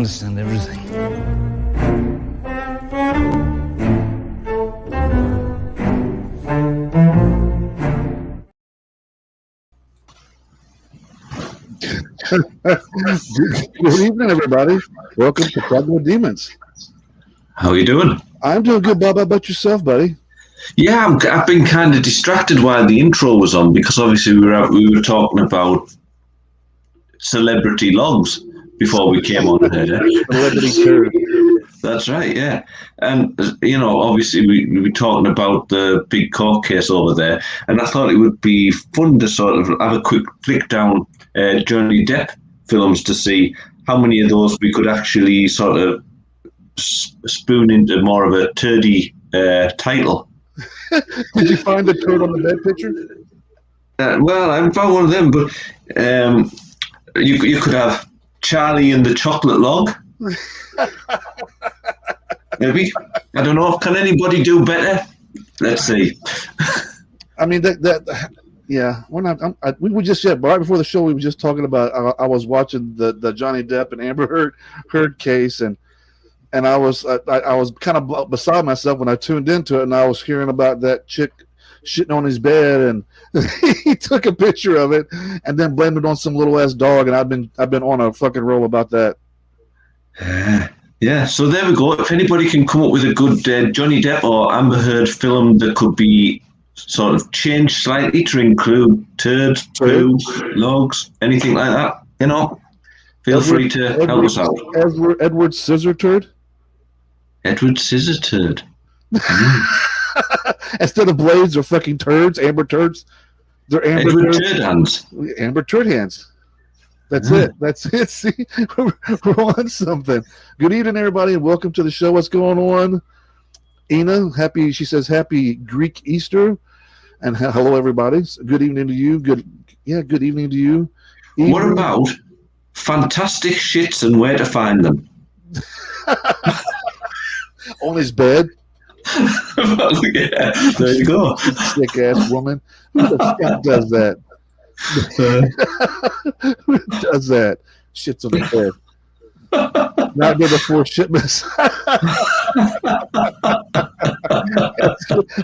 understand everything. Good evening, everybody. Welcome to Talking with Demons. How are you doing? I'm doing good, Bob. How about yourself, buddy? Yeah, I've been kind of distracted while the intro was on because obviously we were talking about celebrity logs before we came on here. Celebrity turd. That's right, yeah. And, obviously we were talking about the big court case over there, and I thought it would be fun to sort of have a quick flick down Johnny Depp films to see how many of those we could actually sort of spoon into more of a turdy title. Did you find the turd on the bed picture? Well, I haven't found one of them, but you could have Charlie and the Chocolate Log. Maybe. I don't know. Can anybody do better? Let's see. I mean, yeah. We're not. We were just right before the show. We were just talking about. I was watching the Johnny Depp and Amber Heard case, and I was kind of beside myself when I tuned into it, and I was hearing about that chick shitting on his bed, and he took a picture of it and then blamed it on some little ass dog, and I've been on a fucking roll about that. Yeah, so there we go. If anybody can come up with a good Johnny Depp or Amber Heard film that could be sort of changed slightly to include turds, poo, logs, anything like that, feel free to help us out. Edward Scissor Turd? Edward Scissor Turd. Instead of blades or fucking turds, Amber Turds. They're Amber Edward Turd hands. Amber Turd hands. That's it. See, we're on something. Good evening, everybody, and welcome to the show. What's going on? Ina, she says happy Greek Easter, and hello, everybody. Good evening to you. Good evening to you. What about fantastic shits and where to find them? On his bed. Well, yeah, there you go. Sick ass woman. Who the fuck does that? Who does that? Shits on the bed. Not there before shipments.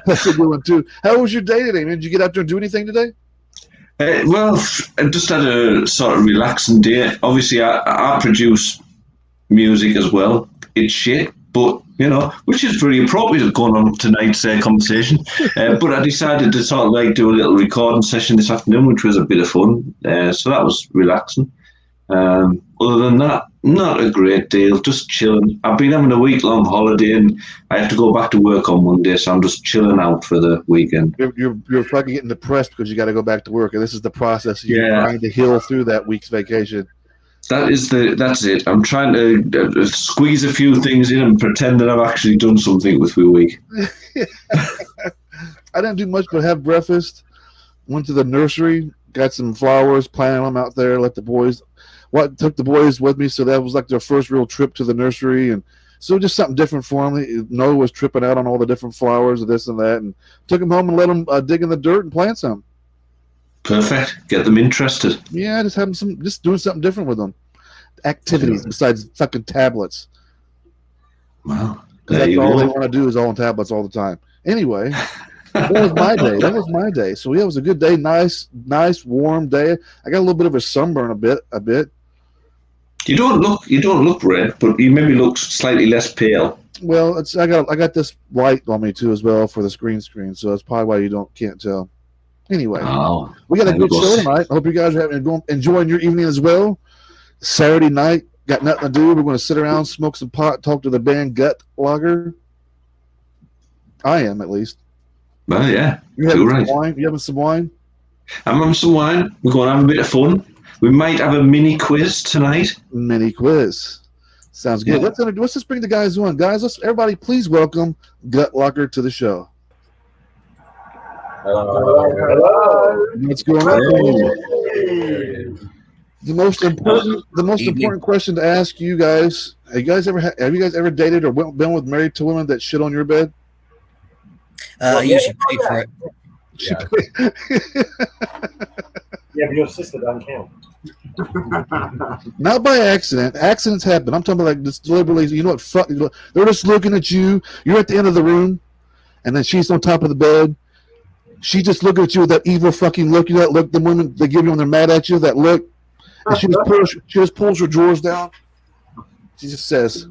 That's a good one too. How was your day today, man? Did you get out there and do anything today? Well, I just had a sort of relaxing day. Obviously, I produce music as well. It's shit, but which is pretty appropriate going on tonight's conversation. But I decided to sort of do a little recording session this afternoon, which was a bit of fun. So that was relaxing. Other than that, not a great deal, just chilling. I've been having a week-long holiday, and I have to go back to work on Monday, so I'm just chilling out for the weekend. You're fucking getting depressed because you got to go back to work, and this is the process. You're trying to heal through that week's vacation. That's it. I'm trying to squeeze a few things in and pretend that I've actually done something with my week. I didn't do much but have breakfast. Went to the nursery, got some flowers, planted them out there. Took the boys with me, so that was like their first real trip to the nursery, and so just something different for them. Noah was tripping out on all the different flowers and this and that, and took them home and let them dig in the dirt and plant some. Perfect. Get them interested. Yeah, just doing something different with them. Activities besides fucking tablets. Wow. That's all they want to do is all on tablets all the time. Anyway, that was my day. So yeah, it was a good day. Nice, warm day. I got a little bit of a sunburn a bit. You don't look red, but you maybe look slightly less pale. Well, I got this light on me too as well for the screen, so that's probably why you can't tell. Anyway, we got a good show tonight. I hope you guys are enjoying your evening as well. Saturday night, got nothing to do. We're going to sit around, smoke some pot, talk to the band Gutlocker. I am, at least. Well, yeah. You having some wine? You having some wine? I'm having some wine. We're going to have a bit of fun. We might have a mini quiz tonight. Mini quiz. Sounds good. Yeah. Let's just bring the guys on. Guys, everybody please welcome Gutlocker to the show. Hello. What's going on? The most important question to ask you guys: have you guys ever dated or been with married to women that shit on your bed? You should pay for it. Yeah, but your sister doesn't count. Not by accident. Accidents happen. I'm talking about like just deliberately. You know what? Fuck. They're just looking at you. You're at the end of the room, and then she's on top of the bed. She just looking at you with that evil fucking look. You know that look the women they give you when they're mad at you. That look. And she just pulls her drawers down. She just says,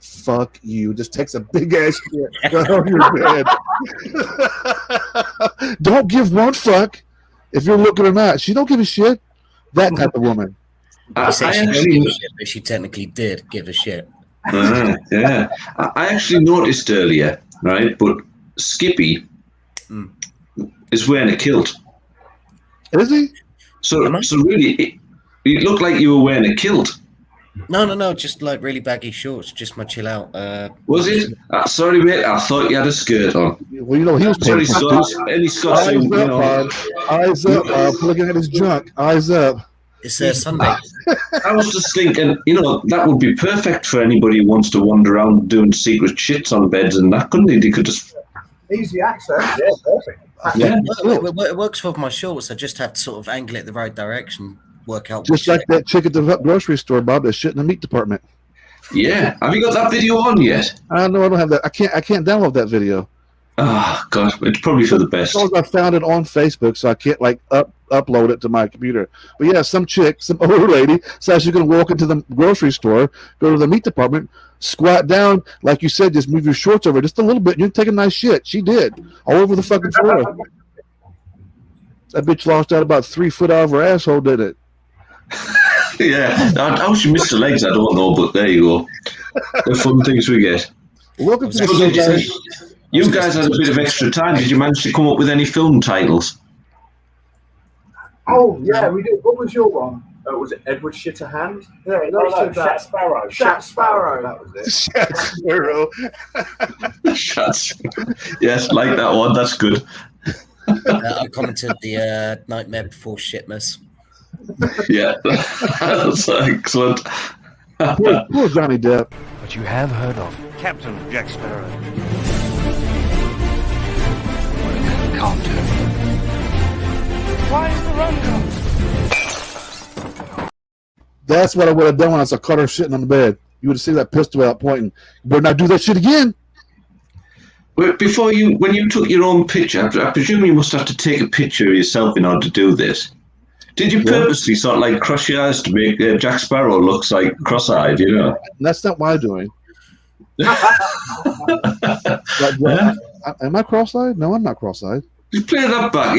"Fuck you." Just takes a big ass shit right on your bed. Don't give one fuck if you're looking or not. She don't give a shit. That type of woman. I actually give a shit, but she technically did give a shit. Yeah. I actually noticed earlier, right? But Skippy is wearing a kilt. Is he? So really, it looked like you were wearing a kilt. No, just like really baggy shorts, just my chill out. Was it? Sorry, mate. I thought you had a skirt on. Well, you know he was Sorry, Scots. Any Scots who, you know. Eyes up, looking at his junk. Eyes up. It's Sunday. I was just thinking, you know, that would be perfect for anybody who wants to wander around doing secret shits on beds and that, couldn't it? You could just... Easy access. Yeah, perfect. Yeah. It works with my shorts. I just have to sort of angle it the right direction, work out. Just like that chick at the grocery store, Bob, that shit in the meat department. Yeah. Have you got that video on yet? I know I don't have that. I can't download that video. Oh, God. It's probably for the best. I found it on Facebook, so I can't like upload it to my computer. But yeah, some chick, some older lady, says she's going to walk into the grocery store, go to the meat department, squat down, like you said, just move your shorts over just a little bit, and you take a nice shit. She did. All over the fucking floor. That bitch lost out about 3 foot out of her asshole, did it? Yeah. How she missed the legs, I don't know, but there you go. The fun things we get. Welcome to the show, guys. You guys had a bit of extra time. Did you manage to come up with any film titles? Oh, yeah, we did. What was your one? Was it Edward Shitterhand? Yeah, no, Shat Sparrow. Shat Sparrow. That was it. Shat Sparrow. Yes, like that one. That's good. I commented the Nightmare Before Shitmas. Yeah, that's excellent. Poor Johnny Depp. But you have heard of Captain Jack Sparrow. Can't do. Why is the run come? That's what I would have done when I caught her sitting on the bed. You would have seen that pistol out pointing. You better not do that shit again. When you took your own picture, I presume you must have to take a picture of yourself in order to do this. Did you purposely sort of like cross your eyes to make Jack Sparrow looks like cross-eyed, you know? That's not my doing. Am I cross-eyed? No, I'm not cross-eyed. You play that back.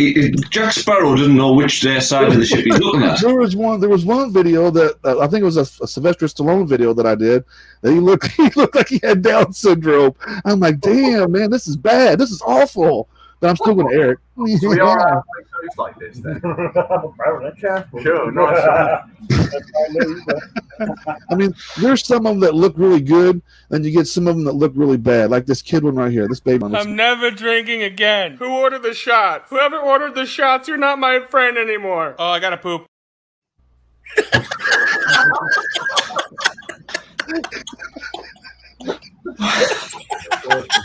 Jack Sparrow doesn't know which side of the ship he's looking at. There was one video that I think it was a Sylvester Stallone video that I did. That he looked like he had Down syndrome. I'm like, damn, man, this is bad. This is awful. But I'm still going to air it. So we are like this then. Sure, nice. I mean, there's some of them that look really good, and you get some of them that look really bad. Like this kid one right here, this baby one. I'm never drinking again. Who ordered the shots? Whoever ordered the shots, you're not my friend anymore. Oh, I gotta poop.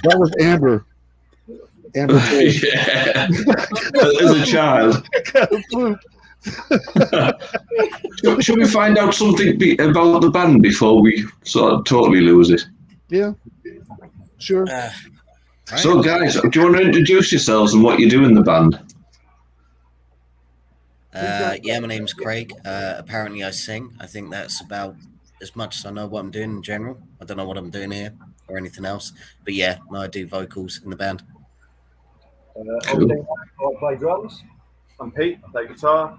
That was Amber. Amber. Yeah. As a child. Should we find out something about the band before we sort of totally lose it? Yeah. Sure. So, guys, do you want to introduce yourselves and what you do in the band? Yeah, my name's Craig. Apparently I sing. I think that's about as much as I know what I'm doing in general. I don't know what I'm doing here or anything else. But yeah, no, I do vocals in the band. I play drums. I'm Pete. I play guitar.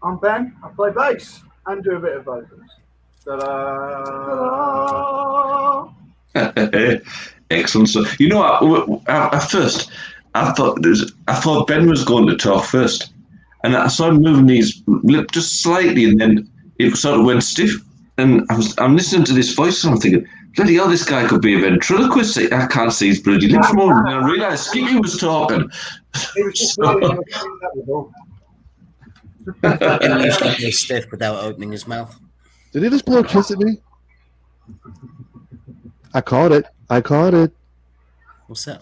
I'm Ben. I play bass and do a bit of vocals. Ta-da! Excellent. So, you know, at first I thought Ben was going to talk first, and I saw him moving his lip just slightly, and then it sort of went stiff. And I'm listening to this voice, and I'm thinking, bloody hell, this guy could be a ventriloquist. I can't see his bloody lips more. And I realised Skippy was talking. It was just really that was all. And he used to be stiff without opening his mouth. Did he just blow a kiss at me? I caught it. What's that?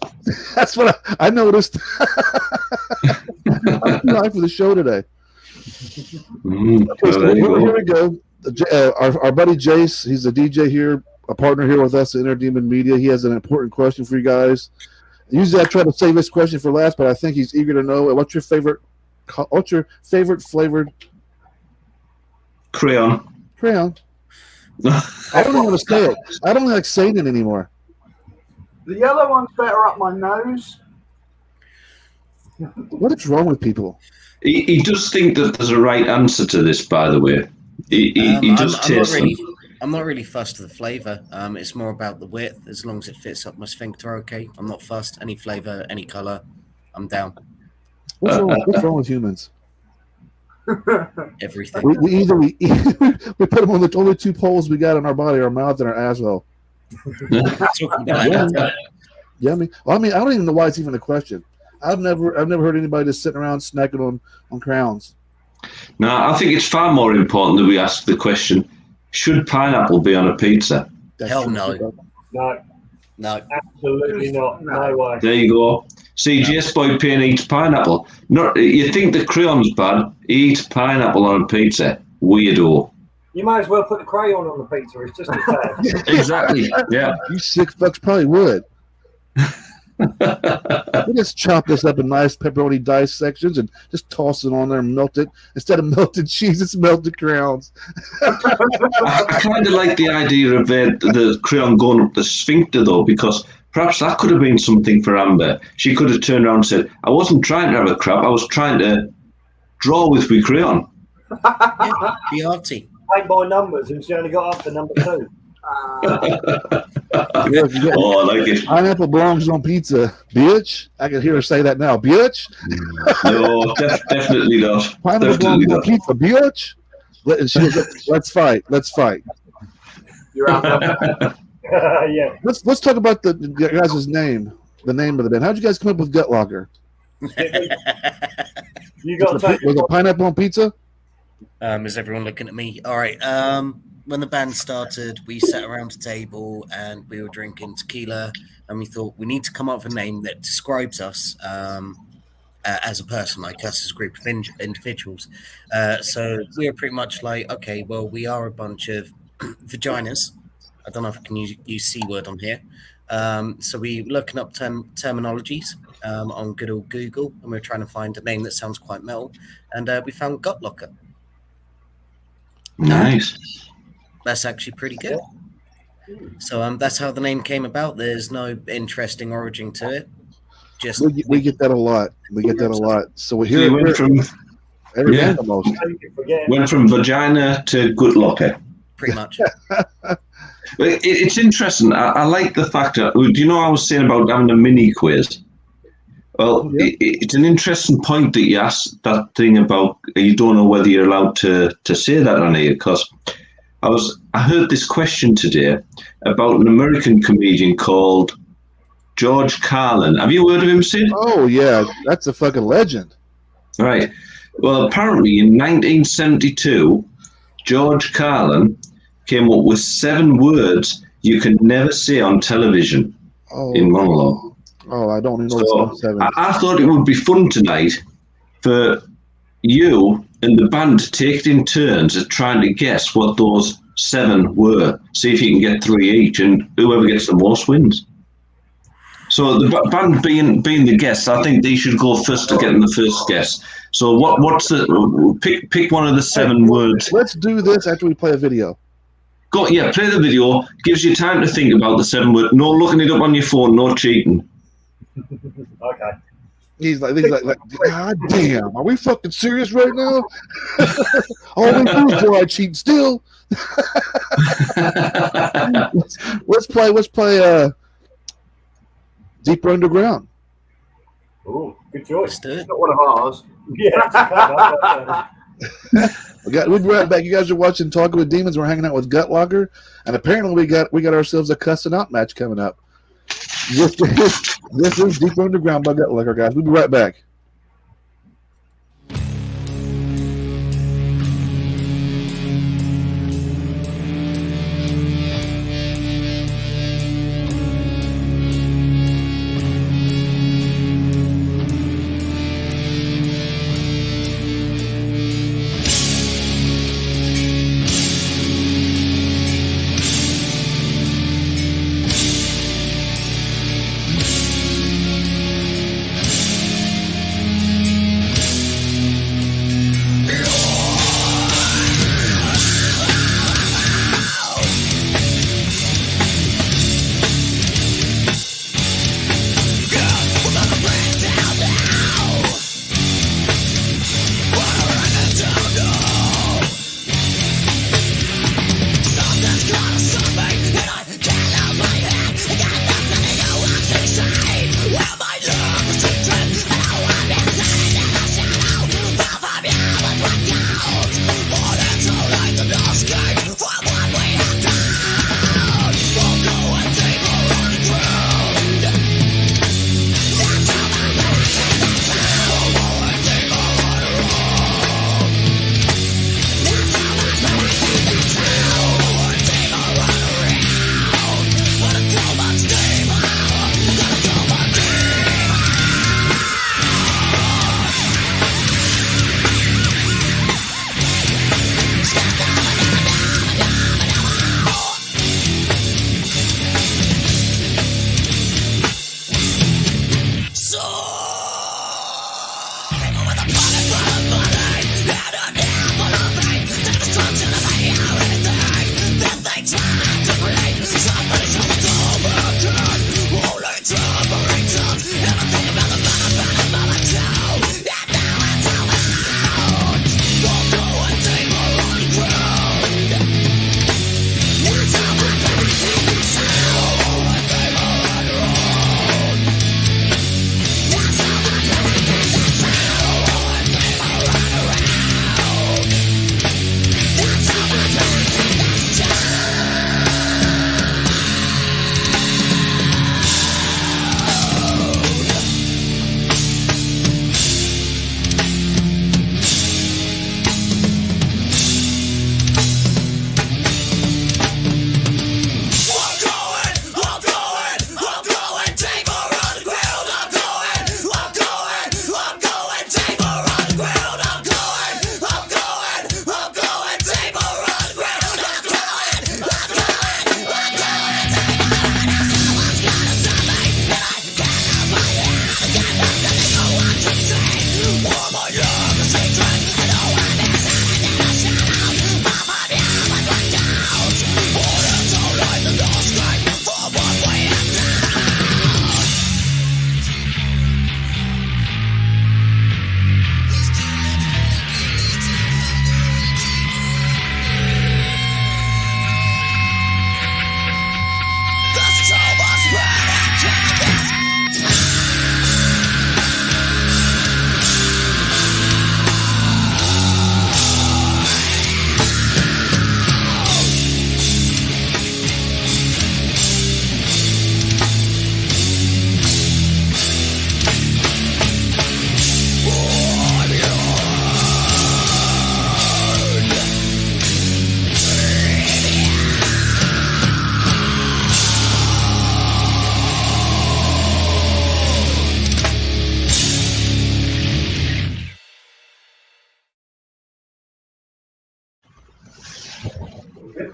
That's what I noticed. I'm too high for the show today. Okay, so Well, there you here go. we go. Our buddy Jace, he's a DJ here, a partner here with us at Inner Demon Media. He has an important question for you guys. Usually I try to save this question for last, but I think he's eager to know what's your favorite flavored Crayon. crayon. I don't even want to say it. I don't like saying it anymore. The yellow one's better up my nose. What is wrong with people? He does think that there's a right answer to this, by the way. He does taste them. I'm not really fussed with the flavour. It's more about the width. As long as it fits up my sphincter, okay. I'm not fussed. Any flavour, any colour, I'm down. What's wrong with humans? Everything. We put them on the only two poles we got in our body, our mouth and our asshole. Talking about Yeah, I mean, I don't even know why it's even a question. I've never heard anybody just sitting around snacking on crowns. No, I think it's far more important that we ask the question: should pineapple be on a pizza? Hell true. no. No, No. absolutely not. No way. There you go. See, Jace Boy Payne eats pineapple. No, you think the crayon's bad? He eats pineapple on a pizza. Weirdo. You might as well put the crayon on the pizza. It's just as bad. Exactly. Yeah. You sick fucks probably would. We just chop this up in nice pepperoni dice sections and just toss it on there and melt it. Instead of melted cheese, it's melted crayons. I kind of like the idea of the crayon going up the sphincter, though, because perhaps that could have been something for Amber. She could have turned around and said, I wasn't trying to have a crap, I was trying to draw with my crayon. Yeah, be arty. Paint by numbers, and she only got up to number 2. Oh, I like it. Pineapple belongs on pizza, bitch. I can hear her say that now, bitch. No, definitely not. Pineapple Definitely belongs on not. pizza, bitch. And she goes, let's fight. You're out. Yeah. Let's talk about the guys' name, the name of the band. How'd you guys come up with Gutlocker? You got to take Was it pineapple on pizza? Is everyone looking at me? All right. When the band started, we sat around a table and we were drinking tequila, and we thought we need to come up with a name that describes us as a person, like us as a group of individuals. So we were pretty much like, okay, well, we are a bunch of vaginas. I don't know if I can use C word on here. So we were looking up terminologies on good old Google, and we were trying to find a name that sounds quite metal, and we found Gutlocker. Nice. That's actually pretty good. So that's how the name came about. There's no interesting origin to it. Just We get that a lot. So we So you hear went from every yeah. band almost. vagina to Gutlocker. pretty much. It's interesting. I like the fact that, do you know I was saying about having a mini quiz? Well, Yeah. it's an interesting point that you asked that thing about you don't know whether you're allowed to say that on here, because I heard this question today about an American comedian called George Carlin. Have you heard of him, Sid? Oh yeah, that's a fucking legend. Right. Well, apparently in 1972, George Carlin came up with 7 words you can never say on television in monologue. Oh, I don't even know So what's 7. I thought it would be fun tonight for you and the band to take it in turns at trying to guess what those 7 were. See if you can get 3 each, and whoever gets the most wins. So the band being the guests, I think they should go first to getting the first guess. So what's the pick one of the 7 words. Let's do this after we play a video. Play the video. Gives you time to think about the 7 words. No looking it up on your phone. No cheating. Okay. He's like, God damn, are we fucking serious right now? All we do is I cheat still. let's play Deeper Underground. Oh, good choice. Let's do it. It's not one of ours. Yeah. We'll be right back. You guys are watching Talking with Demons. We're hanging out with Gutlocker, and apparently we got ourselves a cussing out match coming up. This is Deeper Underground by Gutlocker, guys. We'll be right back.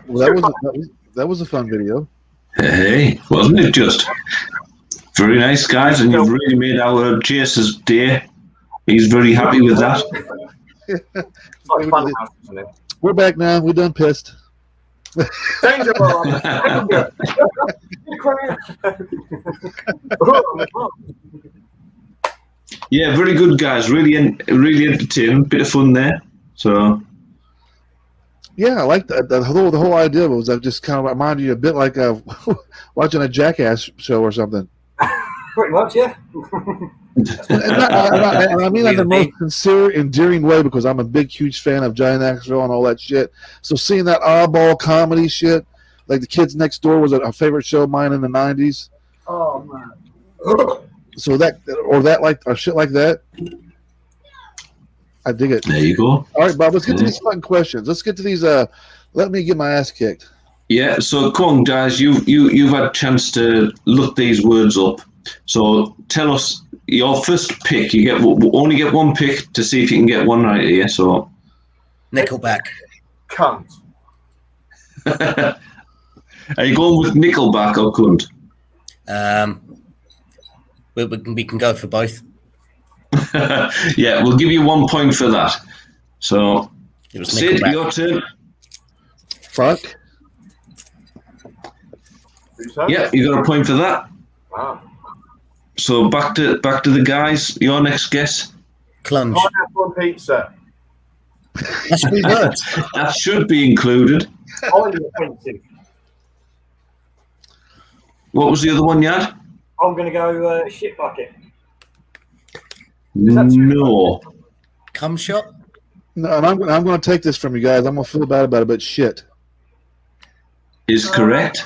Well, that was a fun video. Hey, wasn't it just? Very nice, guys, and you've really made our Chase's day. He's very happy with that. It's like fun house, isn't it? We're back now. We're done pissed. Danger, Bob. Danger. Yeah, very good, guys. Really entertaining. Bit of fun there. So. Yeah, I like that. The whole idea was that just kind of reminded you a bit like watching a Jackass show or something. Pretty much, yeah. And I mean that in the most sincere, endearing way because I'm a big, huge fan of Johnny Knoxville and all that shit. So seeing that oddball comedy shit, like The Kids Next Door was a favorite show of mine in the 90s. Oh, man. So or shit like that. I dig it. There you go. All right, Bob, let's get to these fun questions. Let's get to these, let me get my ass kicked. Yeah, so come on, guys, you've had a chance to look these words up. So tell us your first pick. You only get one pick to see if you can get one right here. So Nickelback. Cunt. Are you going with Nickelback or cunt? We can go for both. Yeah, we'll give you 1 point for that. So It was Sid, Nickelback. your turn. Fuck. Yeah, you got a point for that. Wow. So back to the guys. Your next guess. Clunge. Pineapple on pizza. That's 3 words. That should be included. Highly offensive. What was the other one you had? I'm going to go shit bucket. No. Cum shot. No, and I'm going to take this from you guys. I'm going to feel bad about it, but shit. Is correct.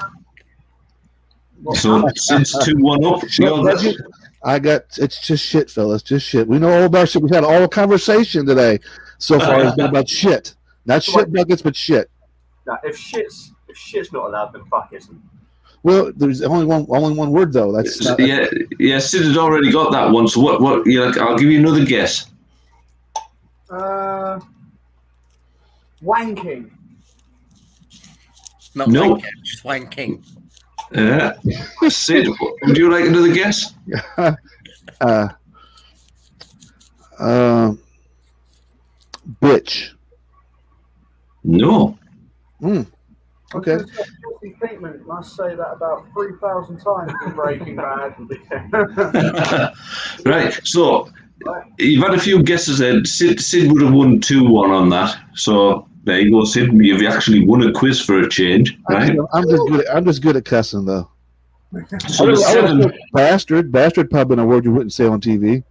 So Sid's 2-1 up. It's just shit, fellas. Just shit. We know all about shit. We had all conversation today so far has been about shit. Not shit buckets, but shit. Now, if shit's not allowed, then fuck isn't. Well, there's only one word though. That's not, yeah. Sid had already got that one. So what? Yeah, I'll give you another guess. Wanking. Not No. wanking, just wanking. Sid, would you like another guess? bitch. No. Okay. Jesse Pinkman must say that about 3,000 times in Breaking Bad. Right. So you've had a few guesses there. Sid would have won 2-1 on that. So there you go, Sid. You've actually won a quiz for a change, right? I'm just good at cussing though. So the seven. Bastard probably been a word you wouldn't say on TV.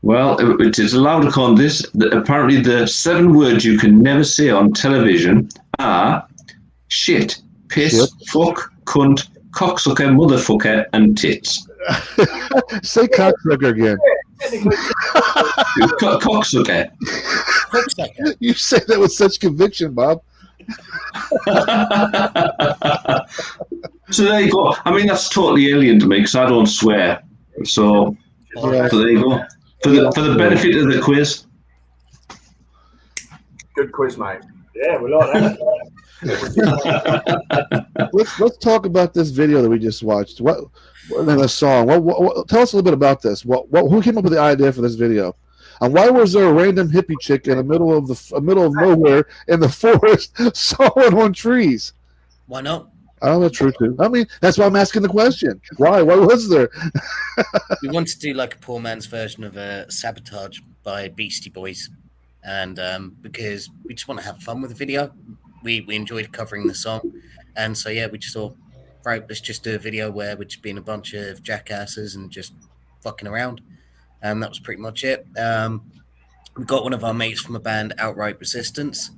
Well, it is allowed upon this. Apparently, the 7 words you can never say on television are shit, piss, fuck, cunt, cocksucker, motherfucker, and tits. Say cocksucker again. Cocksucker. You say that with such conviction, Bob. So there you go. I mean, that's totally alien to me because I don't swear. So there you go. For the benefit of the quiz. Good quiz, mate. Yeah, we like that. Let's talk about this video that we just watched. What the song? Tell us a little bit about this. Who came up with the idea for this video? And why was there a random hippie chick in the middle of nowhere in the forest sawing on trees? Why not? Oh, that's true too. I mean, that's why I'm asking the question. Why? What was there? We wanted to do like a poor man's version of Sabotage by Beastie Boys. And because we just want to have fun with the video. We enjoyed covering the song. And so, yeah, we just thought, right, let's just do a video where we're just being a bunch of jackasses and just fucking around. And that was pretty much it. We got one of our mates from a band, Outright Resistance.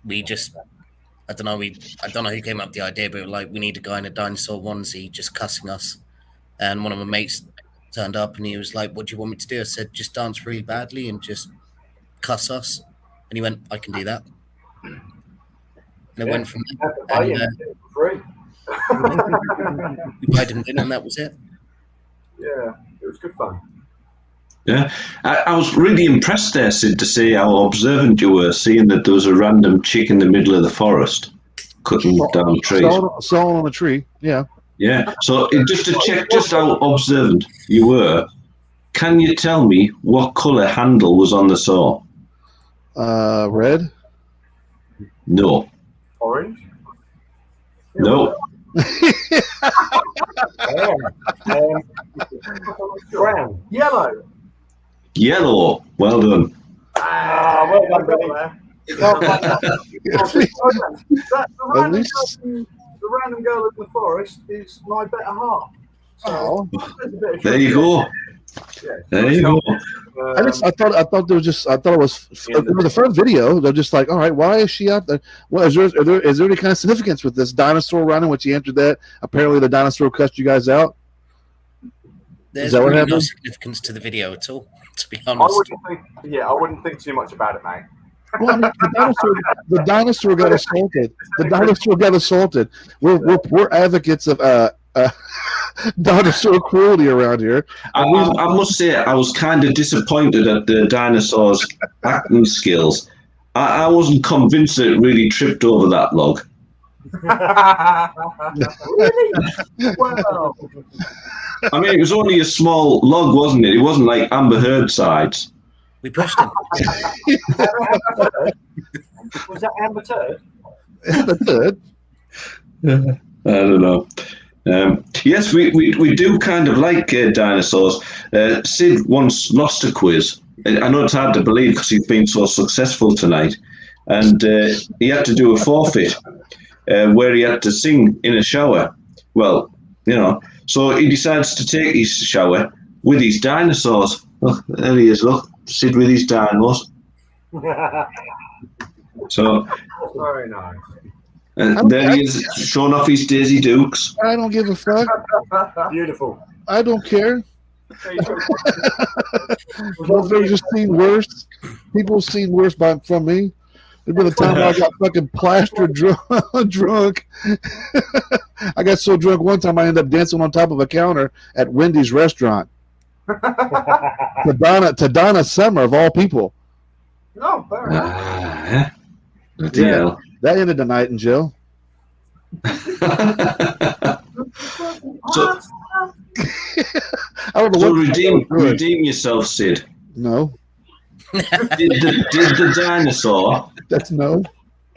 We just... I don't know who came up with the idea, but like we need a guy in a dinosaur onesie just cussing us. And one of my mates turned up and he was like, "What do you want me to do?" I said, "Just dance really badly and just cuss us." And he went, "I can do that." And it went from there. And, we played him dinner and that was it. Yeah, it was good fun. Yeah, I was really impressed there, Sid, to see how observant you were, seeing that there was a random chick in the middle of the forest cutting down trees. Sawing on a tree. Yeah. Yeah, so just to check just how observant you were, can you tell me what colour handle was on the saw? Red. No. Orange. No. Brown. Yellow. Yellow. Well done. Well done, Billy. The random girl in the forest is my better half. So there's a bit of There you go. Yeah. There you go. I thought there was just I thought it was the first video. They're just like, all right, why is she out there? Well, is there any kind of significance with this dinosaur running? When she entered that, apparently the dinosaur cussed you guys out. There's really no significance to the video at all, to be honest. I wouldn't think too much about it, mate. Well, I mean, the dinosaur got assaulted. The dinosaur got assaulted. We're advocates of dinosaur cruelty around here. I must say, I was kind of disappointed at the dinosaur's acting skills. I wasn't convinced that it really tripped over that log. Really? Wow. I mean, it was only a small log, wasn't it? It wasn't like Amber Heard sides. We pushed him. Was that Amber Turd? Amber Turd? I don't know. Yes, we do kind of like dinosaurs. Sid once lost a quiz. I know it's hard to believe because he's been so successful tonight. And he had to do a forfeit where he had to sing in a shower. Well, so he decides to take his shower with his dinosaurs. Look, there he is, look. Sid with his dinos. So Very nice. there he is, showing off his Daisy Dukes. I don't give a fuck. Beautiful. I don't care. Motherfuckers have seen worse. People have seen worse from me. There's been a time I got fucking plastered drunk. I got so drunk one time I ended up dancing on top of a counter at Wendy's restaurant. to Donna Summer of all people. No, fair enough. Yeah. That ended the night in jail. So, I don't know so what redeem yourself, Sid. No. Did the dinosaur? That's no.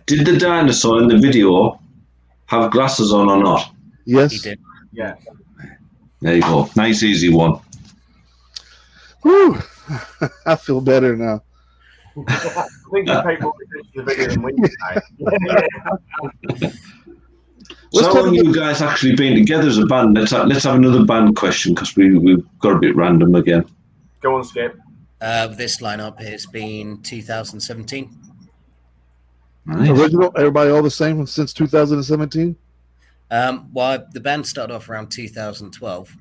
Did the dinosaur in the video have glasses on or not? Yes. He did. Yeah. There you go. Nice, easy one. Whew. I feel better now. I think the people who did the video than we did, mate. So how long have you guys actually been together as a band? Let's have another band question because we've got a bit random again. Go on, Skip. This lineup has been 2017. Nice. Original, everybody all the same since 2017? Well, the band started off around 2012,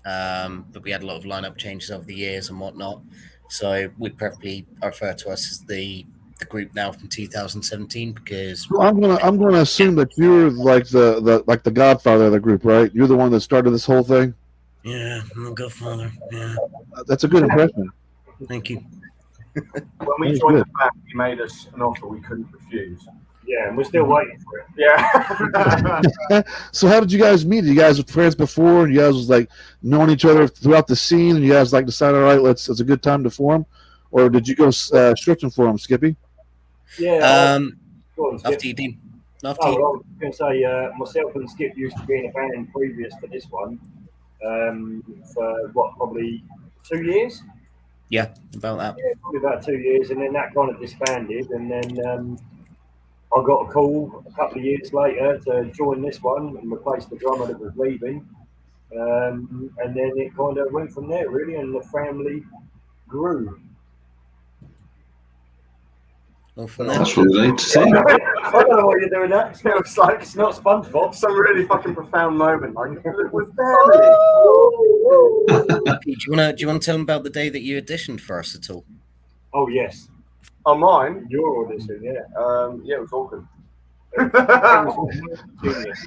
but we had a lot of lineup changes over the years and whatnot. So we preferably refer to us as the group now from 2017 because I'm gonna assume that you're like the godfather of the group, right? You're the one that started this whole thing. yeah, I'm a godfather. Yeah, That's a good impression. thank you. When we joined the band, he made us an offer we couldn't refuse. Yeah, and we're still waiting for it. Yeah. So how did you guys meet? You guys were friends before, and you guys was like knowing each other throughout the scene, and you guys like decided, all right, it's a good time to form, or did you go searching for them, Skippy? Yeah. Go on, Skip. After you, Dean. After Oh, you. well, I was going to say, myself and Skip used to be in a band previous to this one for, probably 2 years? Yeah, about that. Yeah, probably about 2 years, and then that kind of disbanded, and then I got a call a couple of years later to join this one and replace the drummer that was leaving, and then it kind of went from there, really, and the family grew. Well, from there. That's what I like to say. I don't know what you're doing that. It was like It's not SpongeBob. some really fucking profound moment. Like, with family. Do you want to tell them about the day that you auditioned for us at all? Oh, yes. On mine, Your audition, yeah. yeah, it was awkward. It was genius.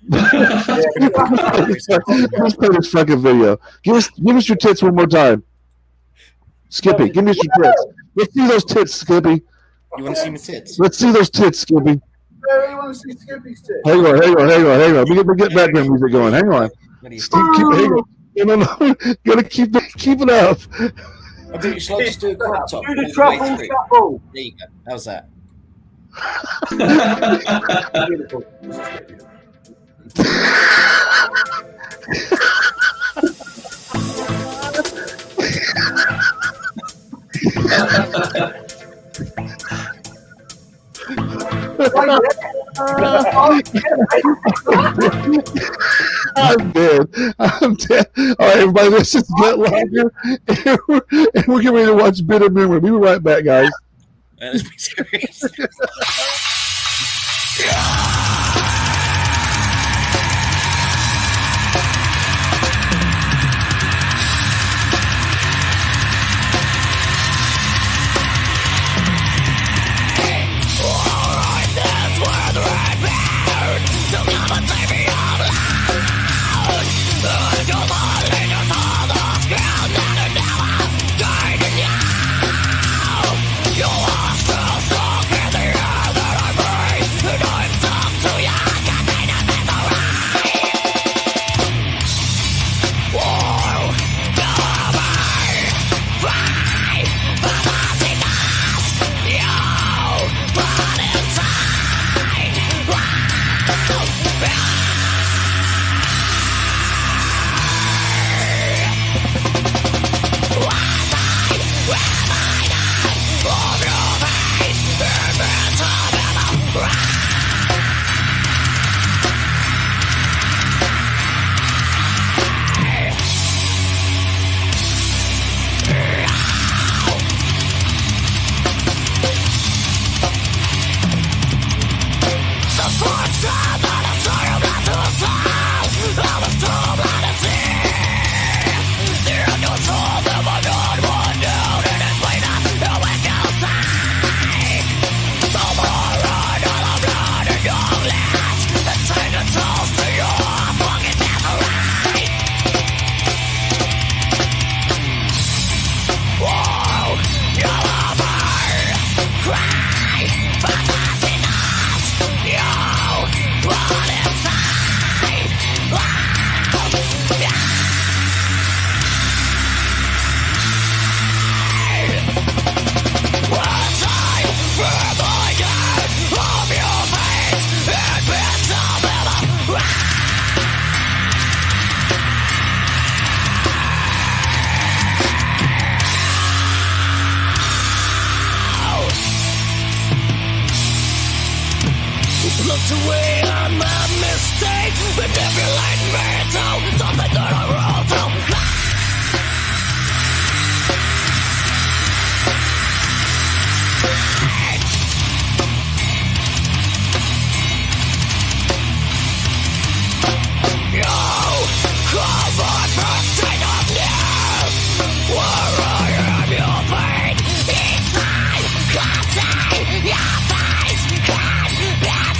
Let's play this fucking video. Give us your tits one more time. Skippy, give me your tits. Let's see those tits, Skippy. You want to see my tits? Let's see those tits, Skippy. Yeah, you want to see Skippy's tits? Hang on. Let me get background music going. Hang on. What are you Steve, hang on. No. Gotta keep it up. I think you should just do a crop top. Do the all the truffle way through. shuffle. There you go. How's that? Beautiful. I'm dead. All right, everybody, this is Gutlocker, and we're getting ready to watch Bitter Memory. We'll be right back, guys. Let's be serious. Looked away on my mistake, but never let me down. Something that I wrote down. You call my mistake of news. Where I am your pain. Each time, contain your face. Can't better than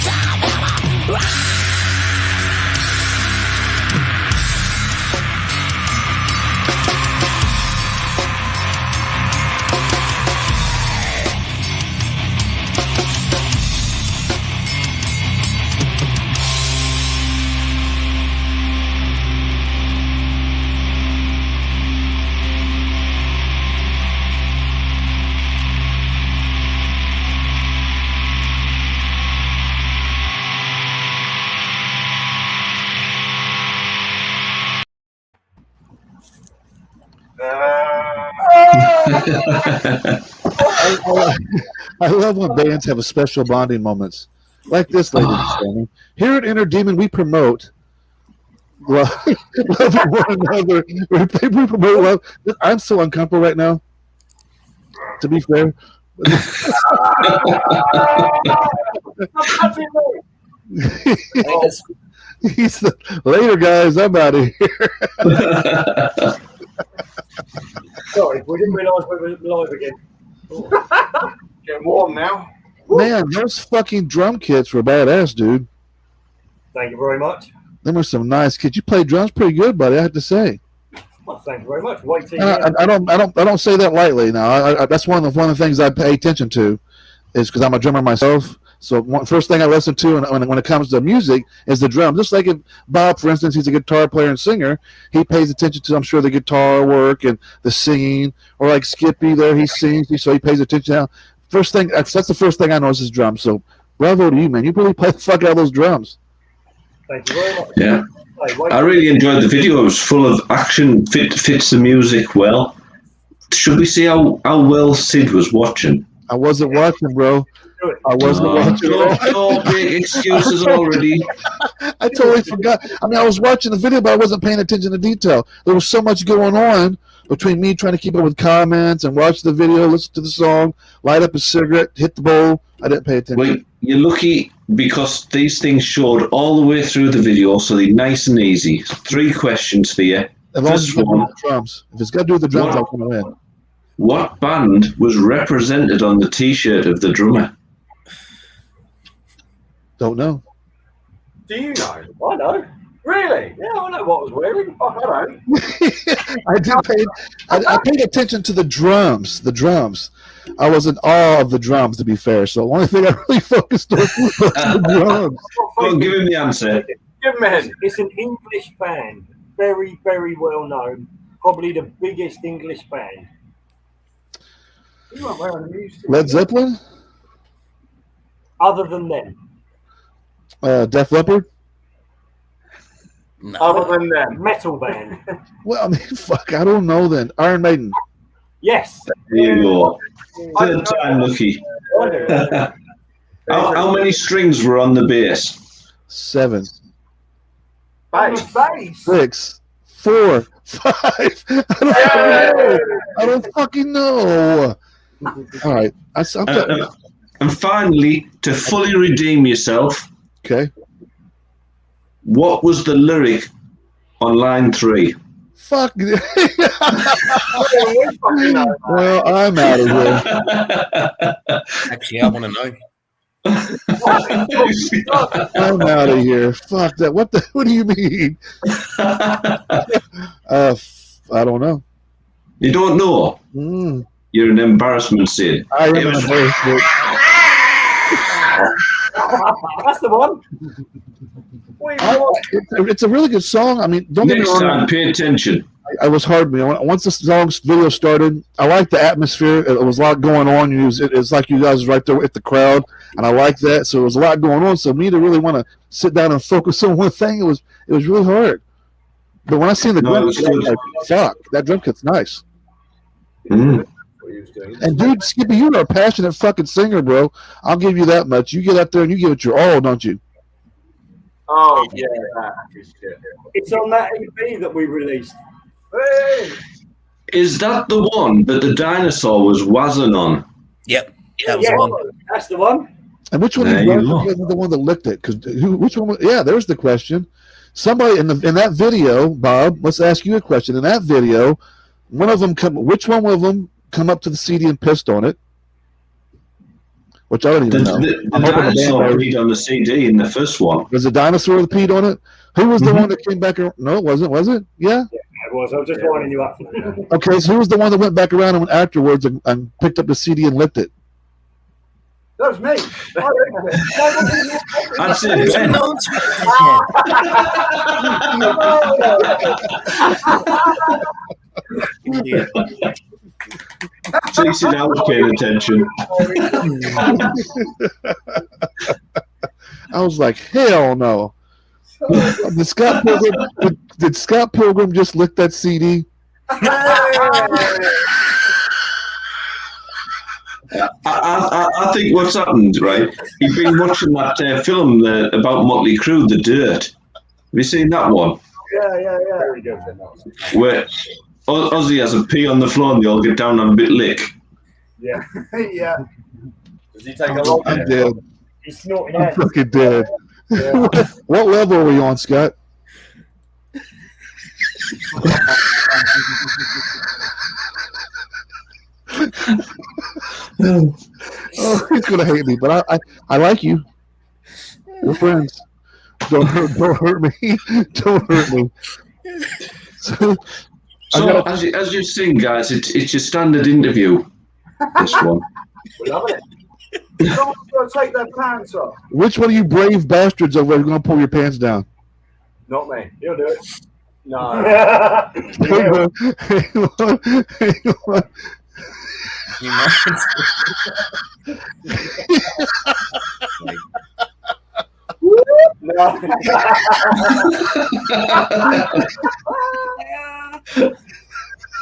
I love when bands have a special bonding moments like this, ladies and gentlemen. Here at Inner Demon, we promote loving one another. We promote love. I'm so uncomfortable right now. To be fair, he's later, guys. I'm out of here. Sorry, we didn't realise we were live again. Getting warm now. Man, those fucking drum kits were badass, dude. Thank you very much. Them are some nice kids. You play drums pretty good, buddy. I have to say. Well, thank you very much. Wait till And I don't say that lightly. Now, that's one of the things I pay attention to, is because I'm a drummer myself. So first thing I listen to when it comes to music is the drum. Just like if Bob, for instance, he's a guitar player and singer, he pays attention to, I'm sure, the guitar work and the singing. Or like Skippy there, he sings, so he pays attention. Now, first thing, that's the first thing I notice is drums. So bravo to you, man. You really play the fuck out of those drums. Thank you very much. Yeah. I really enjoyed the video. It was full of action, fits the music well. Should we see how well Sid was watching? I wasn't watching, bro. I wasn't watching. Don't make excuses already. I totally forgot. I mean, I was watching the video, but I wasn't paying attention to detail. There was so much going on between me trying to keep up with comments and watch the video, listen to the song, light up a cigarette, hit the bowl. I didn't pay attention. Well, you're lucky because these things showed all the way through the video, so they're nice and easy. 3 questions for you. As long as it's got to do with the drums. If it's got to do with the drums, I'm going to win. What band was represented on the T-shirt of the drummer? Don't know. Do you know? I know. Really? Yeah, I know what I was wearing. I don't. I paid attention to the drums. The drums. I was in awe of the drums, to be fair. So the only thing I really focused on was the drums. Well, give him the answer. Give him a hint. It's an English band. Very, very well known. Probably the biggest English band. You weren't wearing the music. Led Zeppelin? Other than them. Def Leppard? No. Other than them. Metal band. Well, I mean, fuck, I don't know then. Iron Maiden. Yes. There you go. Third time lucky. How many strings were on the bass? 7. Bass. 6. 4. 5. I don't fucking know. All right. And finally, to fully redeem yourself, Okay. what was the lyric on line 3? Fuck. Well, I'm out of here. Actually, I want to know. I'm out of here. Fuck that. What do you mean? I don't know. You don't know? You're an embarrassment, Sid. I am an embarrassment. That's the one. It's a really good song. I mean, don't get me Next wrong. time, pay attention. I was hard. Once the song's video started, I liked the atmosphere. It was a lot going on. It's like you guys was right there with the crowd, and I liked that. So it was a lot going on. So me to really want to sit down and focus on one thing, it was really hard. But when I seen the drum kit, I was like, fuck, that drum kit's nice. Mm. And dude, Skippy, you're a passionate fucking singer, bro. I'll give you that much. You get out there and you give it your all, don't you? Oh, yeah. That is shit. It's on that EP that we released. Hey! Is that the one that the dinosaur was wazzing on? Yep, that was the one. That's the one. And which one There of you you go. was the one that licked it? Which one? Yeah, there's the question. Somebody in that video, Bob. Let's ask you a question. In that video, one of them which one of them come up to the CD and pissed on it? Which I don't even know. The dinosaur peed on the CD in the first one. Was the dinosaur that peed on it? Who was the one that came back around? No, it wasn't. Was it? Yeah? Yeah, it was. I was just winding you up. Okay, so who was the one that went back around and afterwards and picked up the CD and licked it? That was me. That's it, Ben. Idiot. So you said I was paying attention. I was like, hell no. Did Scott Pilgrim just lick that CD? I think what's happened, right? You've been watching that film about Motley Crue, The Dirt. Have you seen that one? Yeah. Very good. Where Ozzy has a pee on the floor and they all get down and a bit lick. Yeah. Yeah. Does he take a lot? I'm dead. He's snorting I'm out. fucking dead. Yeah. What level are we on, Scott? Oh, he's gonna hate me, but I like you. We're friends. Don't hurt me. Don't hurt me. So, So as you've seen, guys, it's your standard interview. This one. We're loving it. Someone's got to take their pants off. which one of you brave bastards over there is going to pull your pants down? Not me. You'll do it. No. Hang on. You mind? No.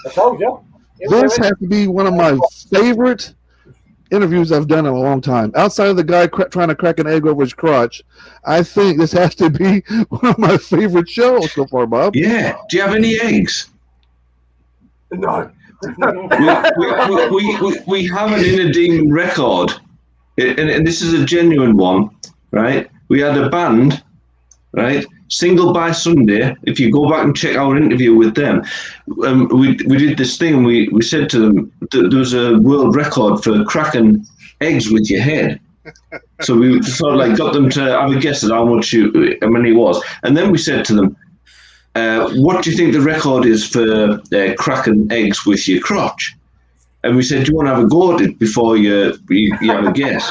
I told you. This has to be one of my favorite interviews I've done in a long time. Outside of the guy trying to crack an egg over his crotch, I think this has to be one of my favorite shows so far, Bob. Yeah. Do you have any eggs? No. We have an inner demon record, and this is a genuine one, right? We had a band, right? Single by Sunday. If you go back and check our interview with them, we did this thing. We said to them there was a world record for cracking eggs with your head. So we sort of like got them to have a guess at how many it was, and then we said to them, what do you think the record is for cracking eggs with your crotch? And we said, do you want to have a go at it before you have a guess?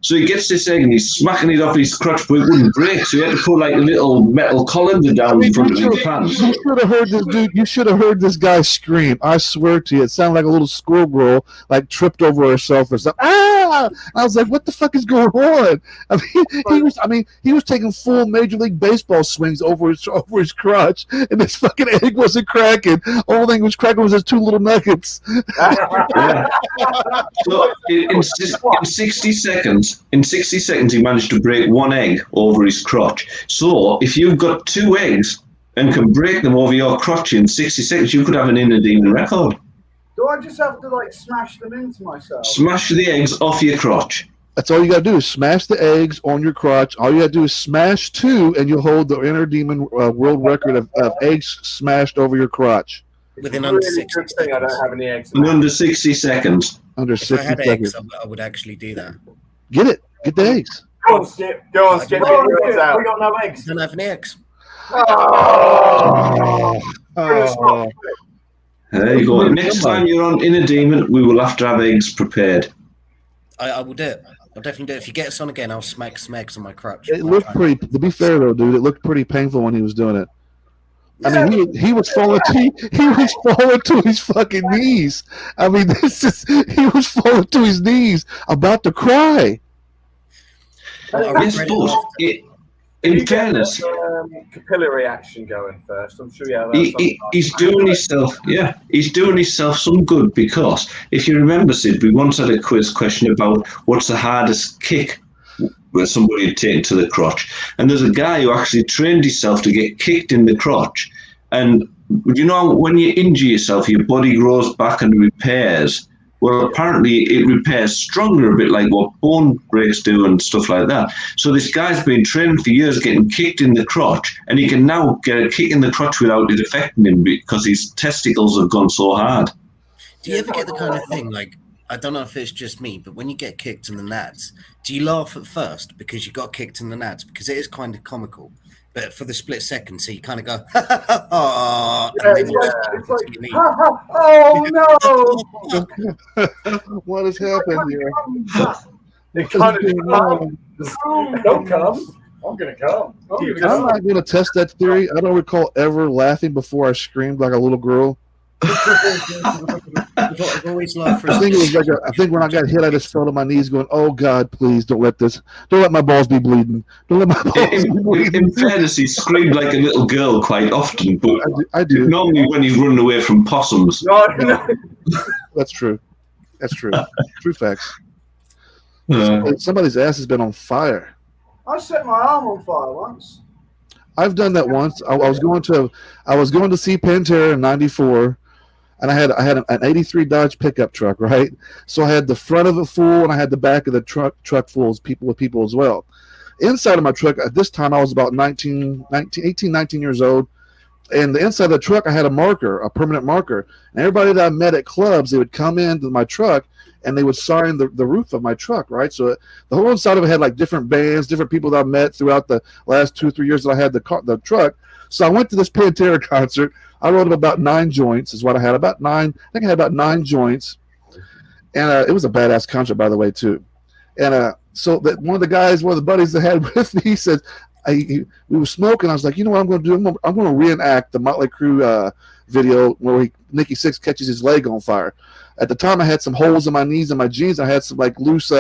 So he gets this egg and he's smacking it off his crotch, but it wouldn't break. So he had to put like a little metal colander down in front of his pants. You should have heard this dude. You should have heard this guy scream. I swear to you, it sounded like a little schoolgirl like tripped over herself or something. Ah! I was like, what the fuck is going on? He was taking full Major League Baseball swings over his crotch, and this fucking egg wasn't cracking. Only thing was cracking was his two little nuggets. Yeah. So in 60 seconds, he managed to break one egg over his crotch. So if you've got two eggs and can break them over your crotch in 60 seconds, you could have an inner demon record. Do I just have to like smash them into myself? Smash the eggs off your crotch. That's all you got to do is smash the eggs on your crotch. All you got to do is smash two, and you'll hold the inner demon world record of eggs smashed over your crotch. Within It's under really 60 good thing I don't have any eggs. In under 60 seconds. Under If I 60 had seconds. eggs, I would actually do that. Get it. Get the eggs. Go on, Skip. Go on, Skip. Go Get Go on, yours Skip. out. We got no I eggs. don't have any eggs. Oh. There you go. Next time you're on Inner Demon, we will have to have eggs prepared. I will do it. I'll definitely do it. If you get us on again, I'll smack some eggs on my crotch. It looked pretty. To be fair though, dude, it looked pretty painful when he was doing it. I mean, he was falling. He was falling to his fucking knees. I mean, he was falling to his knees, about to cry. Yes, but in fairness, Capillary action going first. I'm sure you have. he's doing himself. Yeah, he's doing himself some good, because if you remember, Sid, we once had a quiz question about what's the hardest kick where somebody had taken to the crotch, and there's a guy who actually trained himself to get kicked in the crotch. And you know, when you injure yourself, your body grows back and repairs. Well, apparently it repairs stronger, a bit like what bone breaks do and stuff like that. So this guy's been training for years getting kicked in the crotch, and he can now get a kick in the crotch without it affecting him because his testicles have gone so hard. Do you ever get the kind of thing, like, I don't know if it's just me, but when you get kicked in the nads, do you laugh at first because you got kicked in the nads? Because it is kind of comical. But for the split second, so you kind of go, ha ha ha, ha, and then It's like, you leave. oh no! What has happened here? It kind of don't come. I'm gonna come. I'm not going to test that theory. I don't recall ever laughing before I screamed like a little girl. I've always laughed for I think it was like I think when I got hit, I just fell to my knees, going, "Oh God, please don't let my balls be bleeding. Don't let my balls be bleeding." In fairness, he screamed like a little girl quite often, but I do. normally when he's running away from possums. No. That's true. That's true. True facts. Uh, Somebody's ass has been on fire. I set my arm on fire once. I've done that once. I was going to see Pantera in '94, and I had an '83 Dodge pickup truck, right? So I had the front of it full, and I had the back of the truck full of people as well. Inside of my truck at this time, I was about 19 years old, and the inside of the truck I had a permanent marker, and everybody that I met at clubs, they would come into my truck and they would sign the roof of my truck, right? So the whole inside of it had like different bands, different people that I met throughout the last 2 or 3 years that I had the truck. So I went to this Pantera concert. I wrote about 9 joints is what I had. About 9, I think I had about 9 joints. And it was a badass concert, by the way, too. And so that one of the buddies that had with me, he said, we were smoking. I was like, you know what I'm going to do? I'm going to reenact the Motley Crue video where Nikki Sixx catches his leg on fire. At the time, I had some holes in my knees and my jeans. I had some like loose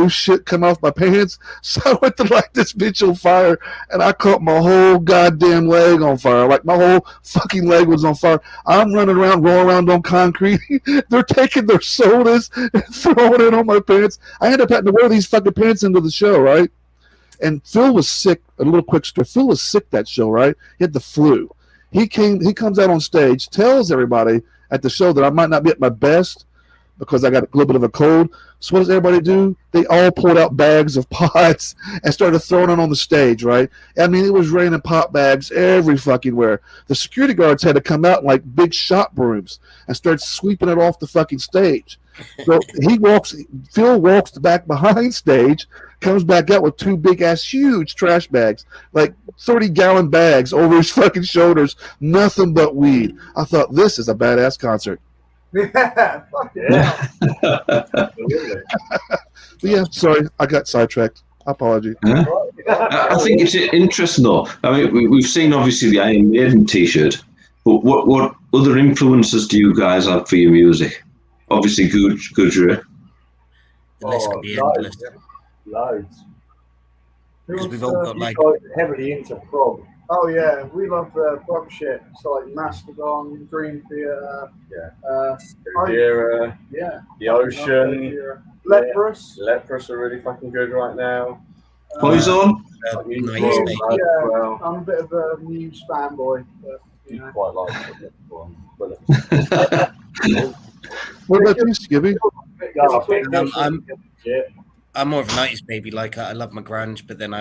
shit come off my pants. So I went to light this bitch on fire, and I caught my whole goddamn leg on fire. Like my whole fucking leg was on fire. I'm running around, rolling around on concrete. They're taking their sodas and throwing it on my pants. I ended up having to wear these fucking pants into the show, right? And Phil was sick. A little quick story. Phil was sick that show, right? He had the flu. He comes out on stage, tells everybody at the show that I might not be at my best because I got a little bit of a cold. So what does everybody do? They all pulled out bags of pods and started throwing it on the stage, right? I mean, it was raining pop bags every fucking where. The security guards had to come out in like big shop brooms and start sweeping it off the fucking stage. So Phil walks back behind stage, comes back out with 2 big ass huge trash bags, like 30-gallon bags over his fucking shoulders, nothing but weed. I thought, this is a badass concert. Yeah, fuck yeah. Yeah, sorry, I got sidetracked. Apology. I think it's interesting though. I mean, we've seen obviously the Iron Maiden T-shirt, but what other influences do you guys have for your music? Obviously, Gudra. The list could be endless. Loads. Because we've all got like heavily into prog. Oh yeah, we love prog shit. So like Mastodon, Dream Theater, yeah, The Ocean, Leprous. Leprous are really fucking good right now. Poison. Nice, Yeah, I'm a bit of a Muse fanboy, but you know. Quite like it. What about you, Skibby? I'm more of a 90s baby. Like I love my grunge, but then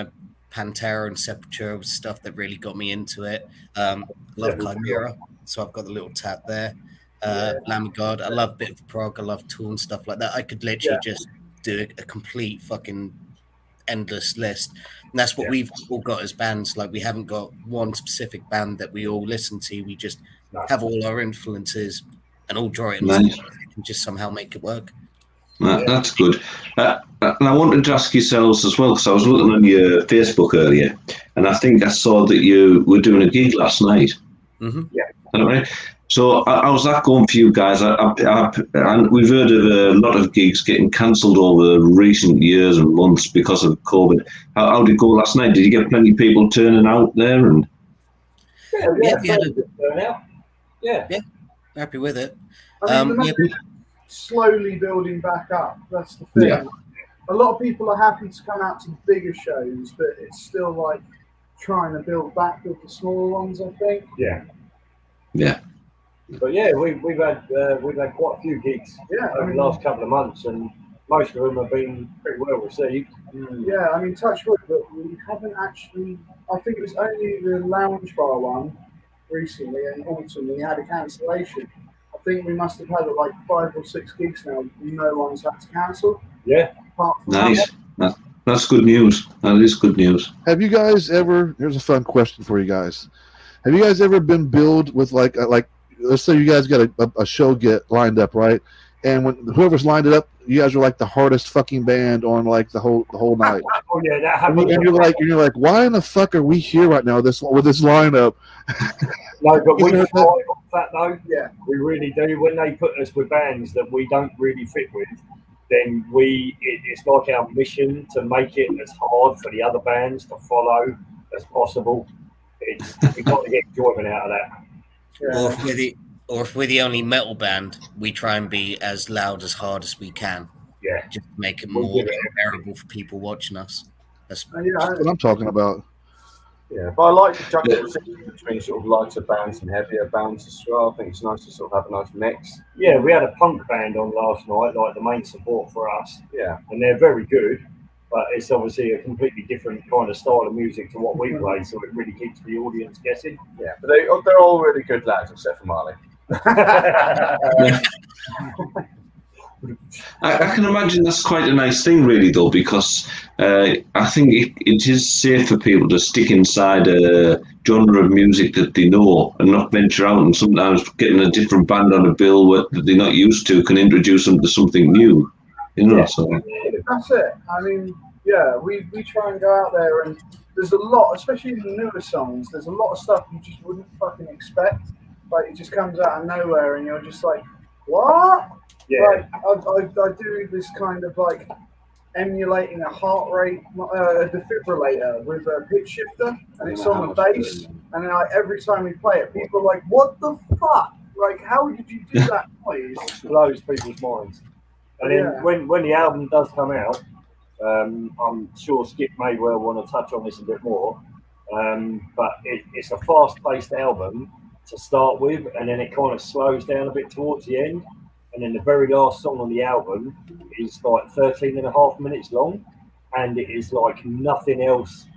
Pantera and Sepultura was stuff that really got me into it. Love Chimera, so I've got the little tat there. Lamb of God. I love a bit of prog. I love Tool and stuff like that. I could literally just do a complete fucking endless list. And that's what we've all got as bands. Like we haven't got one specific band that we all listen to. We just have all our influences and all draw it and just somehow make it work. That's good. And I wanted to ask yourselves as well, because I was looking on your Facebook earlier, and I think I saw that you were doing a gig last night. Mm-hmm. Yeah. All right. So how's that going for you guys? And we've heard of a lot of gigs getting cancelled over recent years and months because of COVID. How did it go last night? Did you get plenty of people turning out there? And Yeah, happy with it. I mean, slowly building back up. That's the thing. Yeah. A lot of people are happy to come out to bigger shows, but it's still like trying to build back with the smaller ones, I think. Yeah. Yeah. But yeah, we've had quite a few gigs over the last couple of months, and most of them have been pretty well received. Yeah, I mean, touch wood, but we haven't actually. I think it was only the Lounge Bar one recently, and autumn we had a cancellation. I think we must have had like 5 or 6 gigs now. No one's had to cancel. Yeah. Apart from Nice. That's good news. That is good news. Have you guys ever? Here's a fun question for you guys. Have you guys ever been billed with like let's say you guys got a show get lined up, right? And when whoever's lined it up, you guys are like the hardest fucking band on like the whole night. Oh yeah, that happened. And you're like, why in the fuck are we here right now with this lineup? No, but we thrive off that though. Yeah, we really do. When they put us with bands that we don't really fit with, then it's like our mission to make it as hard for the other bands to follow as possible. We've got to get enjoyment out of that. yeah. Or if we're the only metal band, we try and be as loud as hard as we can. Yeah, just to make it more bearable for people watching us. That's what I'm talking about. Yeah, but I like to juggle between sort of lighter bands and heavier bands as well. I think it's nice to sort of have a nice mix. Yeah, we had a punk band on last night, like the main support for us. Yeah, and they're very good, but it's obviously a completely different kind of style of music to what we play, so it really keeps the audience guessing. Yeah, but they're all really good lads, except for Marley. I can imagine that's quite a nice thing, really, though, because I think it is safe for people to stick inside a genre of music that they know and not venture out. And sometimes getting a different band on a bill that they're not used to can introduce them to something new. So That's it. I mean, yeah, we try and go out there, and there's a lot, especially in the newer songs, there's a lot of stuff you just wouldn't fucking expect. Like, it just comes out of nowhere, and you're just like, what? Yeah. Like, I do this kind of like emulating a heart rate defibrillator with a pitch shifter, and it's on the bass. And then every time we play it, people are like, "What the fuck? Like, how did you do that noise?" It blows people's minds. And then when the album does come out, I'm sure Skip may well want to touch on this a bit more. But it's a fast-paced album to start with, and then it kind of slows down a bit towards the end. And then the very last song on the album is like 13 and a half minutes long, and it is like nothing else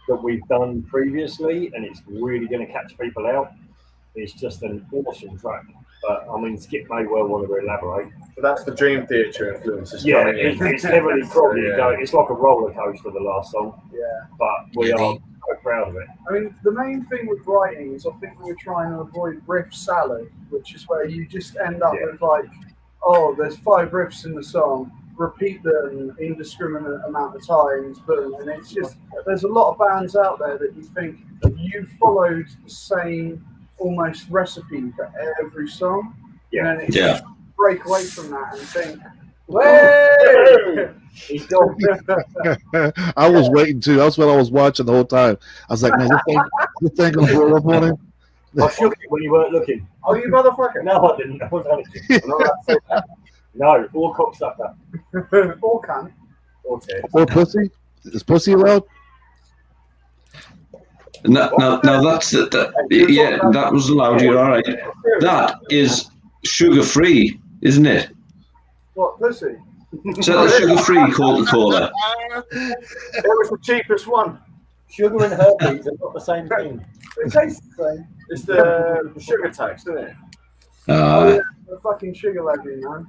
that we've done previously, and it's really going to catch people out. It's just an awesome track. But I mean, Skip may well want to elaborate. But that's the Dream Theater influences. Yeah, it's heavily probably going. It's like a roller coaster, the last song. Yeah. But we are so proud of it. I mean, the main thing with writing is I think we were trying to avoid riff salad, which is where you just end up with like, oh, there's 5 riffs in the song, repeat them indiscriminate amount of times, boom. And it's just, there's a lot of bands out there that you think you followed the same almost recipe for every song. Yeah. And it's just break away from that and think, way! He's gone. I was waiting too. That's what I was watching the whole time. I was like, man, this thing gonna blow up on him. I shook it when you weren't looking. Oh, you motherfucker! No, I didn't. I was only No, or cocksucker. Or cunt. Or tit. Or pussy? Is pussy allowed? Now that's that was allowed. You're all right. That is sugar-free, isn't it? What, pussy? So that's sugar-free Coca-Cola. It was the cheapest one. Sugar and herpes are not the same thing. It tastes the same. It's the sugar tax, isn't it? The fucking sugar levy, man.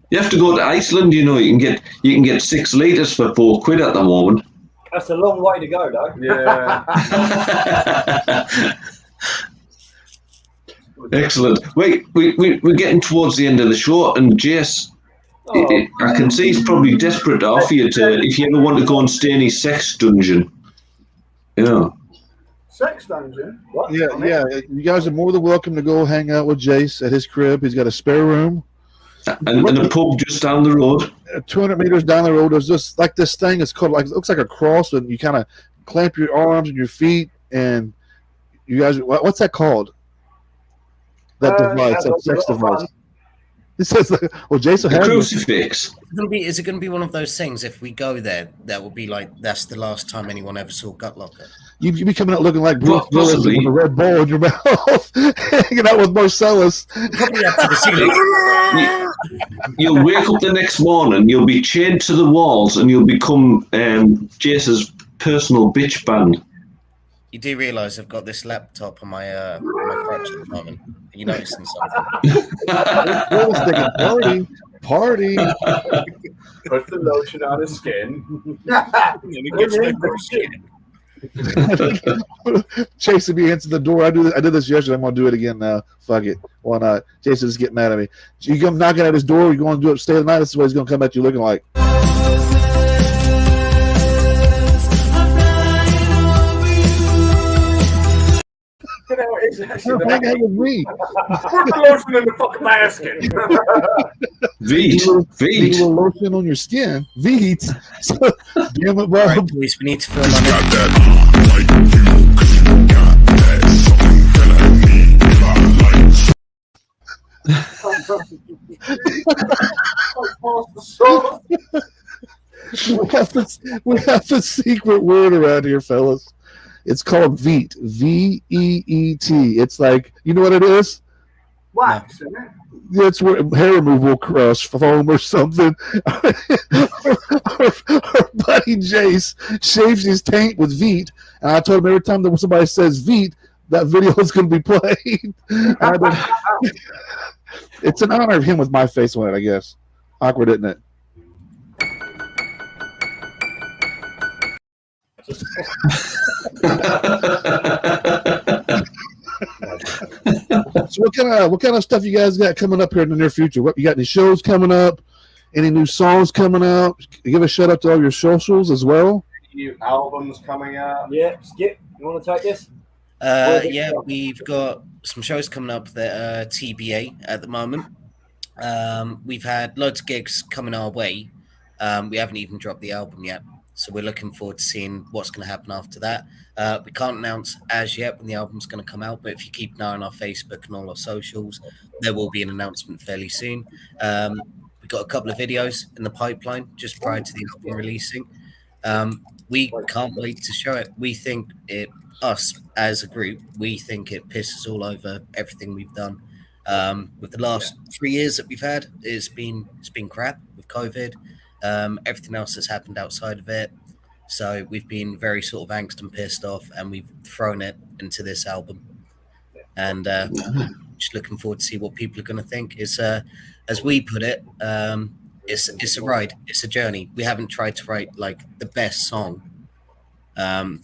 You have to go to Iceland, you know. You can get 6 litres for £4 at the moment. That's a long way to go, though. Yeah. Excellent. Wait, we're getting towards the end of the show, and Jace, I can see he's probably desperate to offer you if you ever want to go and stay in his sex dungeon. Sex dungeon? What? Yeah. You guys are more than welcome to go hang out with Jace at his crib. He's got a spare room. And a pub just down the road. 200 meters down the road, there's just like this thing. It's called it looks like a cross, and you kind of clamp your arms and your feet, and you guys, what's that called? That device, that sex device. It says, well, Jason has crucifix. Is it going to be one of those things? If we go there, that will be like that's the last time anyone ever saw Gutlocker. You'd be coming out looking like Bruce Willis with a red ball in your mouth, hanging out with Marcellus. Probably up to the ceiling. You'll wake up the next morning, you'll be chained to the walls, and you'll become Jace's personal bitch band. You do realise I've got this laptop on my crutch at the moment. Are you noticing something? Party. Put the lotion on his skin. It gets my skin. Chasing me into the door. I did this yesterday. I'm gonna do it again now. Fuck it. Why not? Jason just get mad at me. You come knocking at his door. You're going to do it. Stay the night. This is what he's gonna come at you looking like. You know, it's actually hang out with me. Put the lotion in the fucking basket. Veet. A little lotion on your skin. Veet. So, damn it, bro. All right, boys, we need to film we have the secret word around here, fellas. It's called Veet. Veet. It's like, you know what it is? Wax, isn't it? It's where hair removal foam or something. Our buddy Jace shaves his taint with Veet, and I told him every time that somebody says Veet, that video is going to be played. It's an honor of him with my face on it, I guess. Awkward, isn't it? So what kind of stuff you guys got coming up here in the near future? What you got? Any shows coming up? Any new songs coming up? Give a shout out to all your socials as well. New albums coming out. Yeah, Skip, you want to take this? Yeah, we've got some shows coming up that are TBA at the moment. We've had loads of gigs coming our way. We haven't even dropped the album yet, so we're looking forward to seeing what's going to happen after that. We can't announce as yet when the album's going to come out, but if you keep an eye on our Facebook and all our socials, there will be an announcement fairly soon. We've got a couple of videos in the pipeline just prior to the album releasing. We can't wait to show it. We think us as a group, we think it pisses all over everything we've done. With the last 3 years that we've had, it's been crap with COVID. Everything else that's happened outside of it. So we've been very sort of angst and pissed off, and we've thrown it into this album. And just looking forward to see what people are going to think. It's as we put it, it's a ride, it's a journey. We haven't tried to write like the best song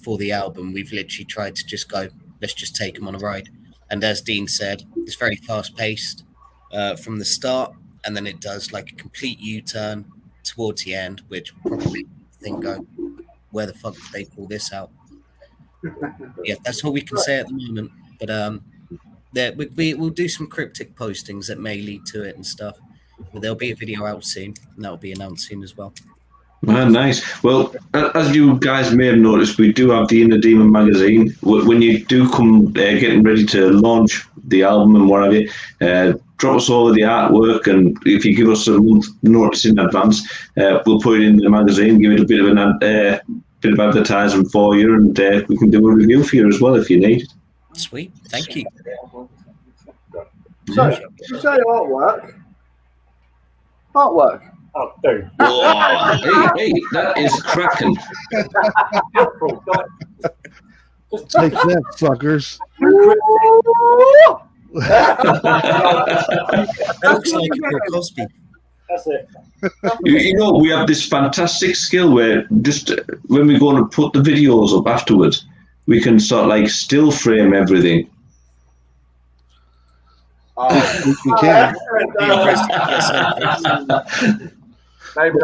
for the album. We've literally tried to just go, let's just take them on a ride. And as Dean said, it's very fast paced from the start, and then it does like a complete U-turn towards the end, which probably think go, where the fuck did they pull this out? Yeah, that's all we can say at the moment. But we'll do some cryptic postings that may lead to it and stuff. But there'll be a video out soon, and that'll be announced soon as well. Nice. Well, as you guys may have noticed, we do have the Inner Demon magazine. When you do come getting ready to launch the album and whatever, drop us over the artwork, and if you give us a month notice in advance, we'll put it in the magazine, give it a bit of advertising for you, and we can do a review for you as well if you need. Sweet, thank you. So, you say artwork. Oh, dude. Oh, hey, that is cracking. Take that, fuckers. That looks like Bill Cosby. That's it. You know, we have this fantastic skill where just when we go and put the videos up afterwards, we can sort of like still frame everything. We can.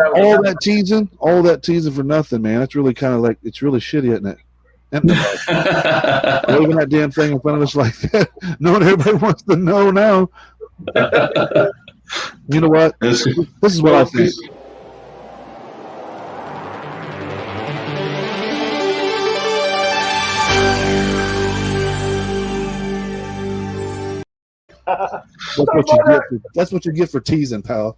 All that teasing for nothing, man. It's really kind of like, it's really shitty, isn't it? Waving that damn thing in front of us like that. Knowing everybody wants to know now. You know what? This is what I think. That's what you get for teasing, pal.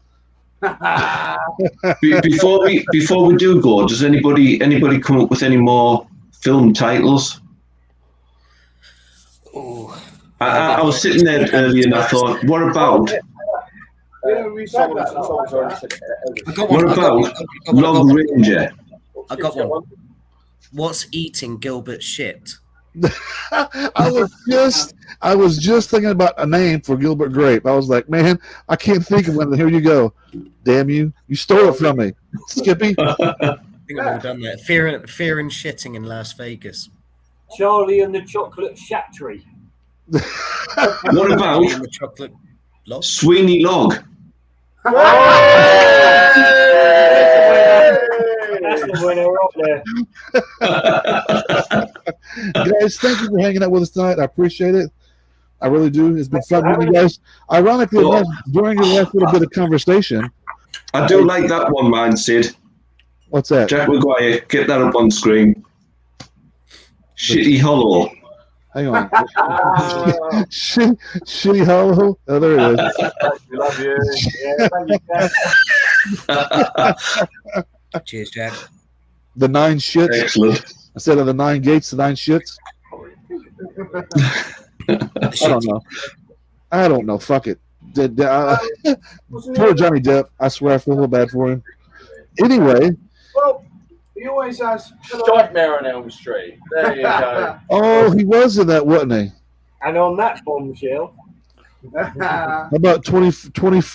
Before we do go, does anybody come up with any more film titles? I was sitting there earlier and I thought, what about Log Ranger? I got one. What's eating Gilbert shit? I was just thinking about a name for Gilbert Grape. I was like, man, I can't think of one. Here you go. Damn you! You stole it from me, Skippy. I think I've all done that. Fear and shitting in Las Vegas. Charlie and the Chocolate Factory. What about the chocolate log? Sweeney Log? That's the winner up there. Guys, thank you for hanging out with us tonight. I appreciate it. I really do. It's been fun with you guys. Ironically enough, during your last little bit of conversation, I do like that one, man, Sid. What's that? Jack McGuire, get that up on screen. Shitty Hollow. Hang on. Shitty Hollow. Oh, there it is. We love you. Yeah, thank you. Cheers, Jack. The 9 shits. Excellent. Instead of the 9 gates, the 9 shits. I don't know. Fuck it. Poor Johnny Depp. I swear I feel a little bad for him. Anyway, Well, He always has. Nightmare on Elm Street. There you go. Oh, he was in that, wasn't he? And on that bombshell, How about 21 Shit Street?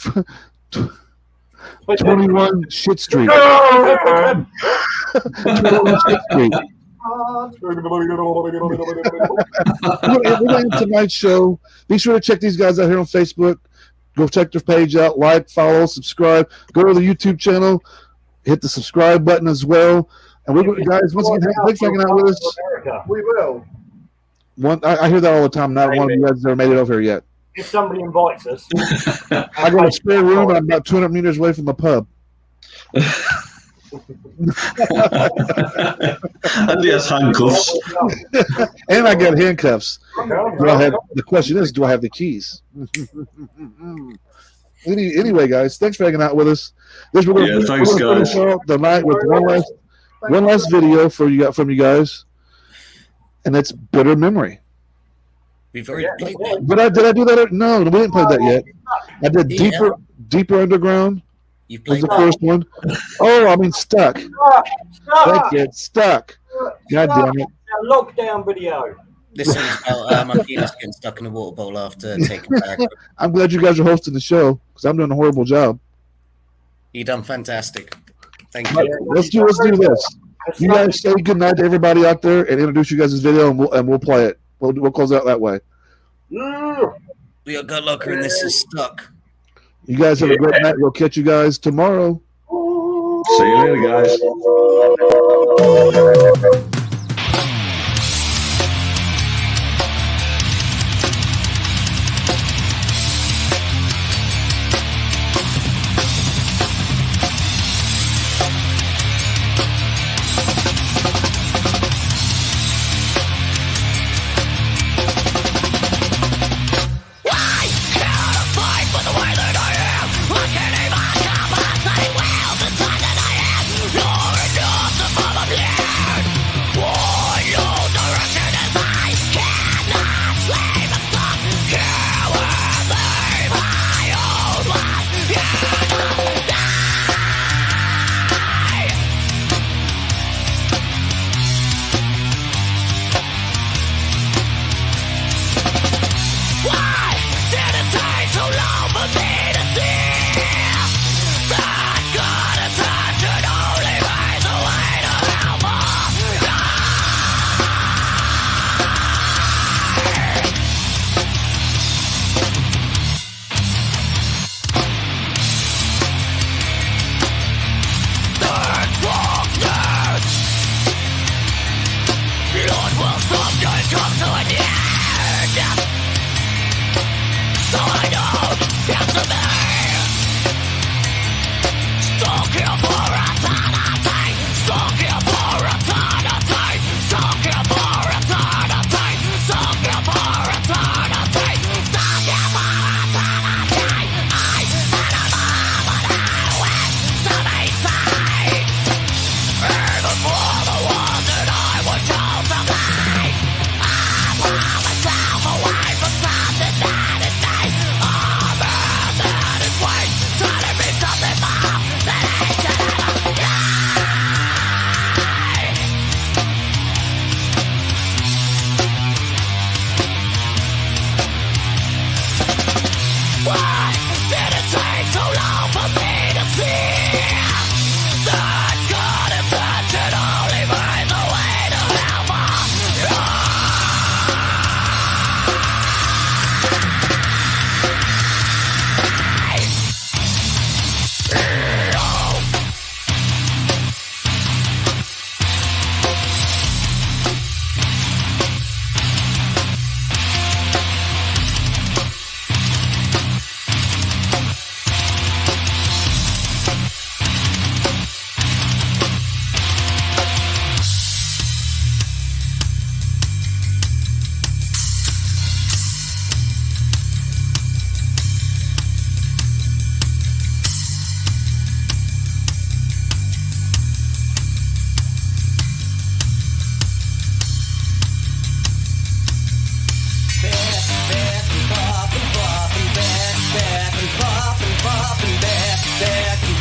21 Shit Street. We're in tonight's show. Be sure to check these guys out here on Facebook. Go check their page out. Like, follow, subscribe. Go to the YouTube channel. Hit the subscribe button as well. And we're guys, once again, thanks for hanging out with us. We will. I hear that all the time. Not one of you guys has ever made it over here yet. if somebody invites us, I got a spare room and I'm about 200 meters away from the pub. And he has handcuffs. And I got handcuffs. The question is, do I have the keys? Anyway, guys, thanks for hanging out with us. Thanks, guys. The night with one last video from you guys, and it's Bitter Memory. We've already played that. Did I do that? No, we didn't play that yet. I did Deeper Underground. You Was played the that. first one. Oh, I mean Stuck. Thank you, Stuck. God damn it. A lockdown video. This one's about my penis getting stuck in a water bowl after taking back. I'm glad you guys are hosting the show because I'm doing a horrible job. You done fantastic. Thank Right, you. let's do this. You guys say good night to everybody out there and introduce you guys' video, and we'll play it. We'll close out that way. We are Gutlocker, and this is Stuck. You guys have a great night. We'll catch you guys tomorrow. See you later, guys.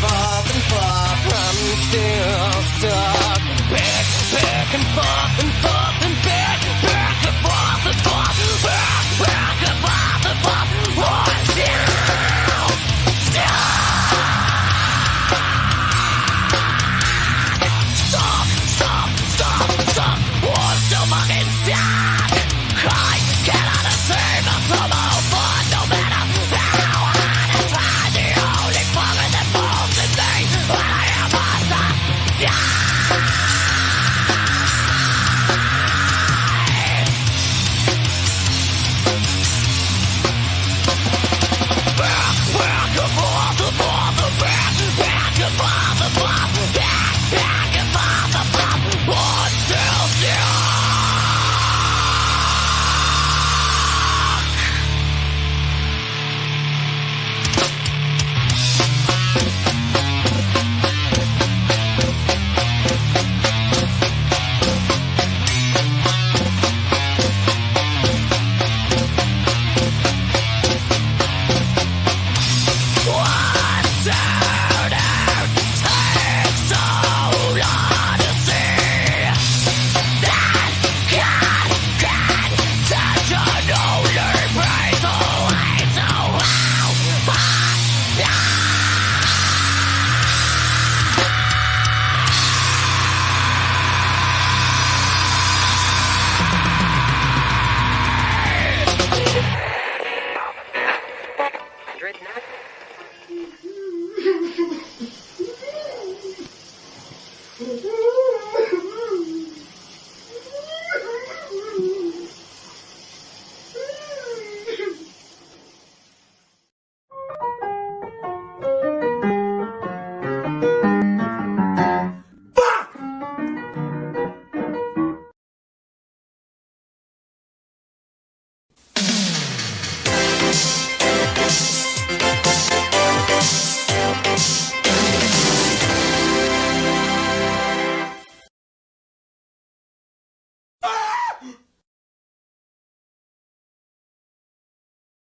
Back and forth, I'm still stuck. looking for